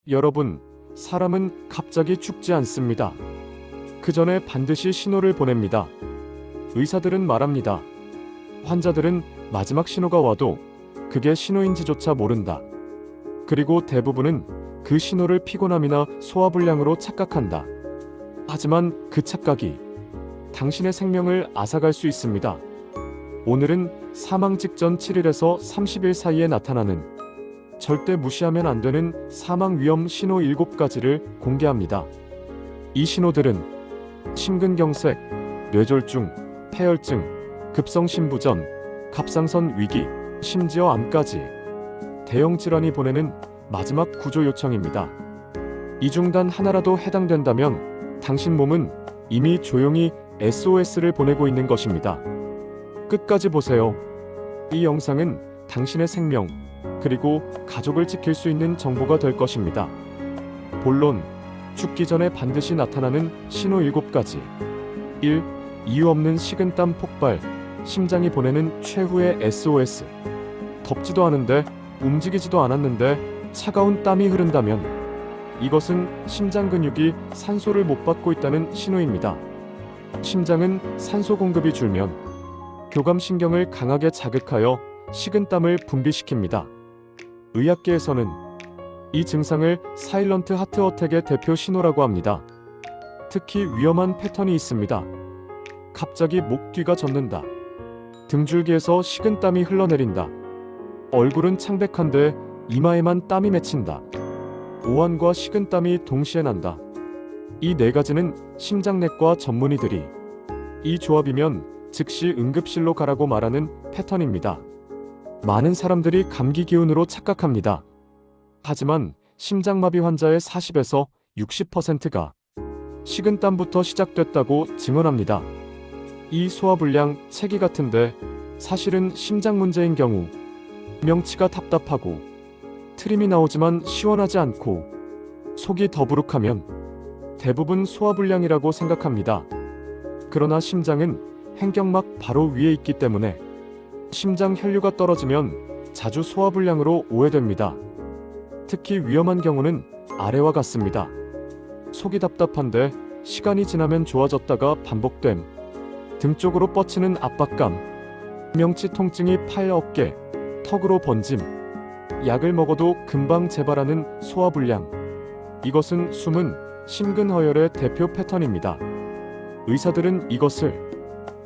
여러분, 사람은 갑자기 죽지 않습니다. 그 전에 반드시 신호를 보냅니다. 의사들은 말합니다. 환자들은 마지막 신호가 와도 그게 신호인지조차 모른다. 그리고 대부분은 그 신호를 피곤함이나 소화불량으로 착각한다. 하지만 그 착각이 당신의 생명을 앗아갈 수 있습니다. 오늘은 사망 직전 7일에서 30일 사이에 나타나는 절대 무시하면 안 되는 사망 위험 신호 7가지를 공개합니다. 이 신호들은 심근경색, 뇌졸중, 폐혈증, 급성심부전, 갑상선 위기, 심지어 암까지 대형 질환이 보내는 마지막 구조 요청입니다. 이 중 단 하나라도 해당된다면 당신 몸은 이미 조용히 SOS를 보내고 있는 것입니다. 끝까지 보세요. 이 영상은 당신의 생명, 그리고 가족을 지킬 수 있는 정보가 될 것입니다. 본론, 죽기 전에 반드시 나타나는 신호 7가지. 1. 이유 없는 식은땀 폭발, 심장이 보내는 최후의 SOS. 덥지도 않은데, 움직이지도 않았는데 차가운 땀이 흐른다면 이것은 심장 근육이 산소를 못 받고 있다는 신호입니다. 심장은 산소 공급이 줄면 교감신경을 강하게 자극하여 식은땀을 분비시킵니다. 의학계에서는 이 증상을 사일런트 하트 어택의 대표 신호라고 합니다. 특히 위험한 패턴이 있습니다. 갑자기 목 뒤가 젖는다. 등줄기에서 식은땀이 흘러내린다. 얼굴은 창백한데 이마에만 땀이 맺힌다. 오한과 식은땀이 동시에 난다. 이 4가지는 심장내과 전문의들이 이 조합이면 즉시 응급실로 가라고 말하는 패턴입니다. 많은 사람들이 감기 기운으로 착각합니다. 하지만 심장마비 환자의 40에서 60%가 식은땀부터 시작됐다고 증언합니다. 이 소화불량, 체기 같은데 사실은 심장 문제인 경우 명치가 답답하고 트림이 나오지만 시원하지 않고 속이 더부룩하면 대부분 소화불량이라고 생각합니다. 그러나 심장은 행경막 바로 위에 있기 때문에 심장 혈류가 떨어지면 자주 소화불량으로 오해됩니다. 특히 위험한 경우는 아래와 같습니다. 속이 답답한데 시간이 지나면 좋아졌다가 반복됨, 등 쪽으로 뻗치는 압박감, 명치 통증이 팔, 어깨, 턱으로 번짐, 약을 먹어도 금방 재발하는 소화불량. 이것은 숨은 심근허혈의 대표 패턴입니다. 의사들은 이것을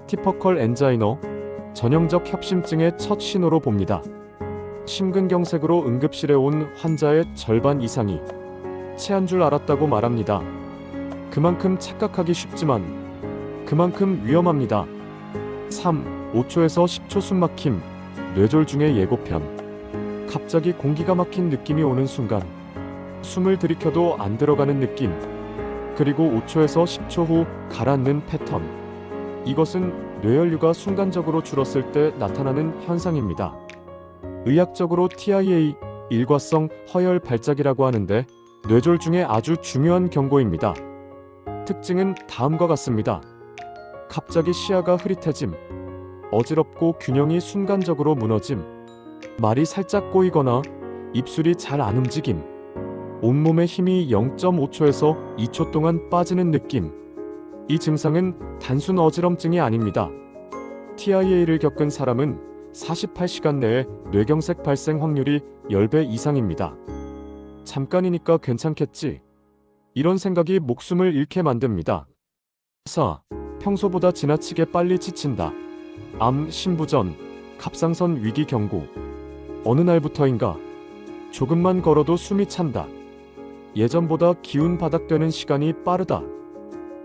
티퍼컬 엔자이너, 전형적 협심증의 첫 신호로 봅니다. 심근경색으로 응급실에 온 환자의 절반 이상이 체한 줄 알았다고 말합니다. 그만큼 착각하기 쉽지만 그만큼 위험합니다. 3. 5초에서 10초 숨막힘, 뇌졸중의 예고편. 갑자기 공기가 막힌 느낌이 오는 순간 숨을 들이켜도 안 들어가는 느낌, 그리고 5초에서 10초 후 가라앉는 패턴. 이것은 뇌혈류가 순간적으로 줄었을 때 나타나는 현상입니다. 의학적으로 TIA, 일과성 허혈 발작이라고 하는데 뇌졸중의 아주 중요한 경고입니다. 특징은 다음과 같습니다. 갑자기 시야가 흐릿해짐, 어지럽고 균형이 순간적으로 무너짐, 말이 살짝 꼬이거나 입술이 잘 안 움직임, 온몸의 힘이 0.5초에서 2초 동안 빠지는 느낌. 이 증상은 단순 어지럼증이 아닙니다. TIA를 겪은 사람은 48시간 내에 뇌경색 발생 확률이 10배 이상입니다. 잠깐이니까 괜찮겠지. 이런 생각이 목숨을 잃게 만듭니다. 4. 평소보다 지나치게 빨리 지친다. 암, 심부전, 갑상선 위기 경고. 어느 날부터인가 조금만 걸어도 숨이 찬다. 예전보다 기운 바닥되는 시간이 빠르다.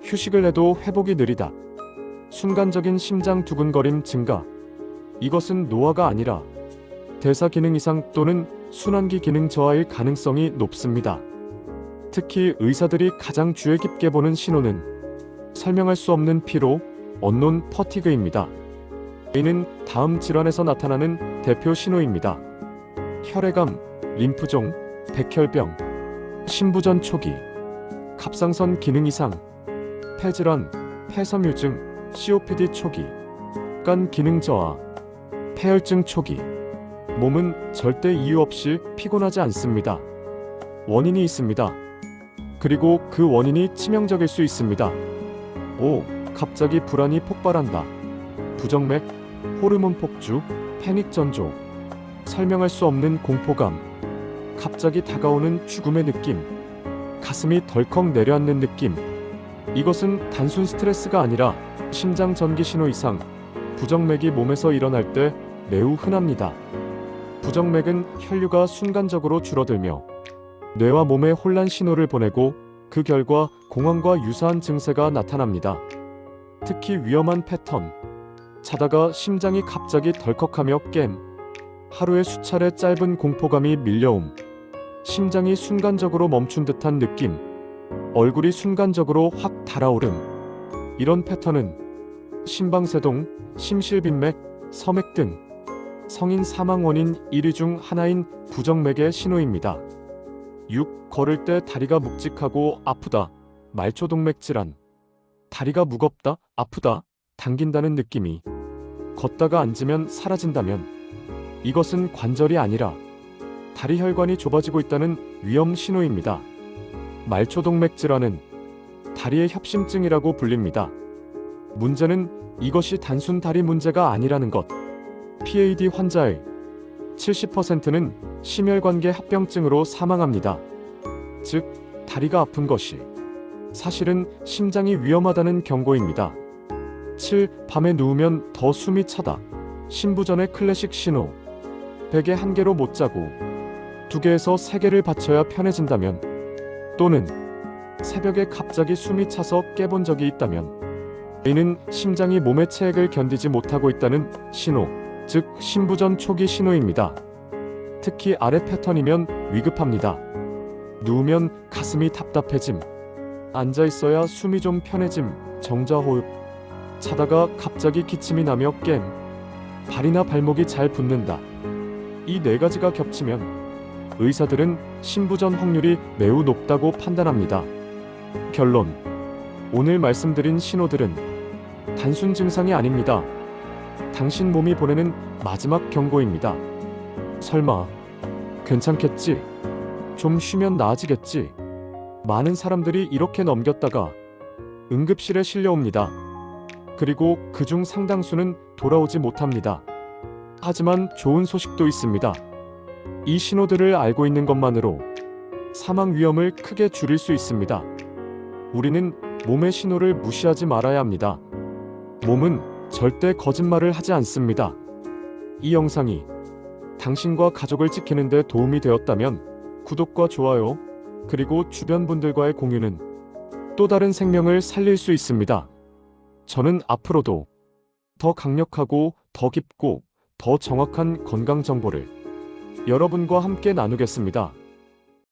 휴식을 해도 회복이 느리다. 순간적인 심장 두근거림 증가. 이것은 노화가 아니라 대사 기능 이상 또는 순환기 기능 저하일 가능성이 높습니다. 특히 의사들이 가장 주의 깊게 보는 신호는 설명할 수 없는 피로, 언논 퍼티그입니다. 이는 다음 질환에서 나타나는 대표 신호입니다. 혈액암, 림프종, 백혈병, 심부전 초기, 갑상선 기능 이상, 폐질환, 폐섬유증, COPD 초기, 간 기능 저하, 폐혈증 초기. 몸은 절대 이유 없이 피곤하지 않습니다. 원인이 있습니다. 그리고 그 원인이 치명적일 수 있습니다. 5. 갑자기 불안이 폭발한다. 부정맥, 호르몬 폭주, 패닉 전조, 설명할 수 없는 공포감, 갑자기 다가오는 죽음의 느낌, 가슴이 덜컥 내려앉는 느낌. 이것은 단순 스트레스가 아니라 심장 전기 신호 이상, 부정맥이 몸에서 일어날 때 매우 흔합니다. 부정맥은 혈류가 순간적으로 줄어들며 뇌와 몸에 혼란 신호를 보내고 그 결과 공황과 유사한 증세가 나타납니다. 특히 위험한 패턴, 자다가 심장이 갑자기 덜컥하며 깸, 하루에 수차례 짧은 공포감이 밀려옴, 심장이 순간적으로 멈춘 듯한 느낌, 얼굴이 순간적으로 확 달아오름. 이런 패턴은 심방세동, 심실빈맥, 서맥 등 성인 사망 원인 1위 중 하나인 부정맥의 신호입니다. 6. 걸을 때 다리가 묵직하고 아프다. 말초동맥 질환. 다리가 무겁다, 아프다, 당긴다는 느낌이 걷다가 앉으면 사라진다면 이것은 관절이 아니라 다리 혈관이 좁아지고 있다는 위험 신호입니다. 말초동맥 질환은 다리의 협심증이라고 불립니다. 문제는 이것이 단순 다리 문제가 아니라는 것. PAD 환자의 70%는 심혈관계 합병증으로 사망합니다. 즉, 다리가 아픈 것이 사실은 심장이 위험하다는 경고입니다. 7. 밤에 누우면 더 숨이 차다. 신부전의 클래식 신호. 베개 한 개로 못 자고 2개에서 3개를 받쳐야 편해진다면, 또는 새벽에 갑자기 숨이 차서 깨본 적이 있다면 이는 심장이 몸의 체액을 견디지 못하고 있다는 신호, 즉 신부전 초기 신호입니다. 특히 아래 패턴이면 위급합니다. 누우면 가슴이 답답해짐, 앉아있어야 숨이 좀 편해짐, 정자호흡, 자다가 갑자기 기침이 나며 깸, 발이나 발목이 잘 붓는다. 이 4가지가 겹치면 의사들은 신부전 확률이 매우 높다고 판단합니다. 결론. 오늘 말씀드린 신호들은 단순 증상이 아닙니다. 당신 몸이 보내는 마지막 경고입니다. 설마 괜찮겠지? 좀 쉬면 나아지겠지? 많은 사람들이 이렇게 넘겼다가 응급실에 실려옵니다. 그리고 그중 상당수는 돌아오지 못합니다. 하지만 좋은 소식도 있습니다. 이 신호들을 알고 있는 것만으로 사망 위험을 크게 줄일 수 있습니다. 우리는 몸의 신호를 무시하지 말아야 합니다. 몸은 절대 거짓말을 하지 않습니다. 이 영상이 당신과 가족을 지키는 데 도움이 되었다면 구독과 좋아요, 그리고 주변 분들과의 공유는 또 다른 생명을 살릴 수 있습니다. 저는 앞으로도 더 강력하고 더 깊고 더 정확한 건강 정보를 여러분과 함께 나누겠습니다.